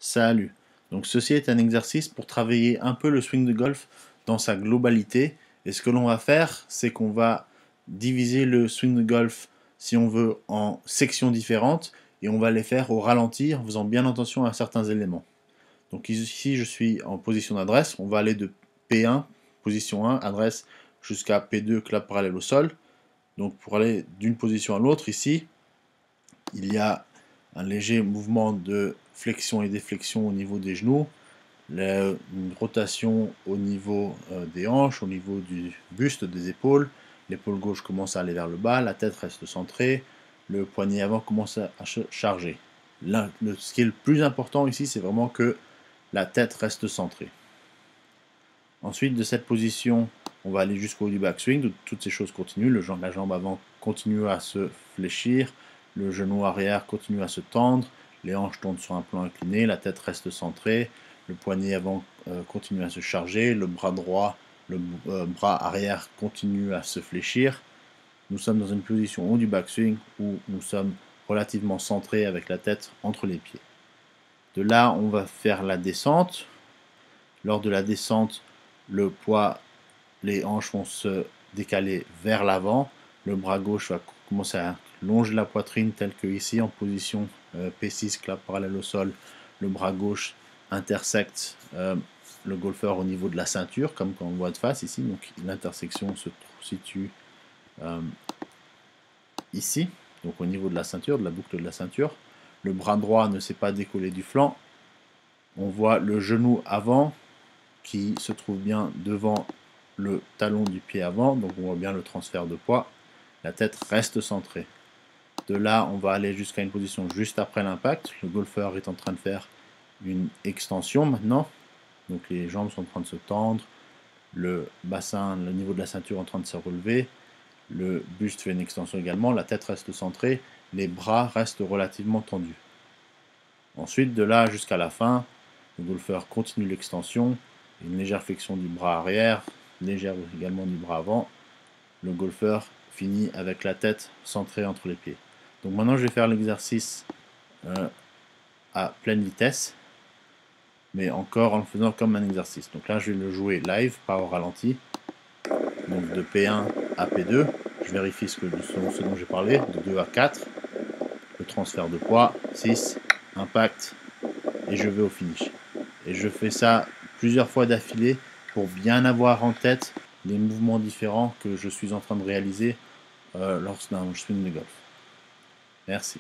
Salut. Donc ceci est un exercice pour travailler un peu le swing de golf dans sa globalité. Et ce que l'on va faire, c'est qu'on va diviser le swing de golf, si on veut, en sections différentes. Et on va les faire au ralenti en faisant bien attention à certains éléments. Donc ici, je suis en position d'adresse. On va aller de P1, position 1, adresse, jusqu'à P2, clap parallèle au sol. Donc pour aller d'une position à l'autre, ici, il y a un léger mouvement de flexion et déflexion au niveau des genoux, une rotation au niveau des hanches, au niveau du buste, des épaules. L'épaule gauche commence à aller vers le bas, la tête reste centrée, le poignet avant commence à charger. Ce qui est le plus important ici, c'est vraiment que la tête reste centrée. Ensuite, de cette position, on va aller jusqu'au haut du backswing. Toutes ces choses continuent. La jambe avant continue à se fléchir. Le genou arrière continue à se tendre. Les hanches tournent sur un plan incliné. La tête reste centrée. Le poignet avant continue à se charger. Le bras droit, le bras arrière continue à se fléchir. Nous sommes dans une position au haut du backswing où nous sommes relativement centrés avec la tête entre les pieds. De là, on va faire la descente. Lors de la descente, le poids, les hanches vont se décaler vers l'avant. Le bras gauche va commencer à longer la poitrine, tel que ici en position P6, clap parallèle au sol. Le bras gauche intersecte le golfeur au niveau de la ceinture, comme quand on voit de face ici. Donc l'intersection se situe ici, donc au niveau de la ceinture, de la boucle de la ceinture. Le bras droit ne s'est pas décollé du flanc. On voit le genou avant qui se trouve bien devant le talon du pied avant, donc on voit bien le transfert de poids. La tête reste centrée. De là, on va aller jusqu'à une position juste après l'impact. Le golfeur est en train de faire une extension maintenant. Donc les jambes sont en train de se tendre, le bassin, le niveau de la ceinture est en train de se relever, le buste fait une extension également, la tête reste centrée, les bras restent relativement tendus. Ensuite, de là jusqu'à la fin, le golfeur continue l'extension, une légère flexion du bras arrière, légère également du bras avant. Le golfeur finit avec la tête centrée entre les pieds. Donc maintenant je vais faire l'exercice à pleine vitesse, mais encore en le faisant comme un exercice. Donc là je vais le jouer live, pas au ralenti. Donc de P1 à P2, je vérifie ce dont j'ai parlé, de 2 à 4, le transfert de poids, 6, impact, et je vais au finish. Et je fais ça plusieurs fois d'affilée pour bien avoir en tête les mouvements différents que je suis en train de réaliser lors d'un swing de golf. Merci.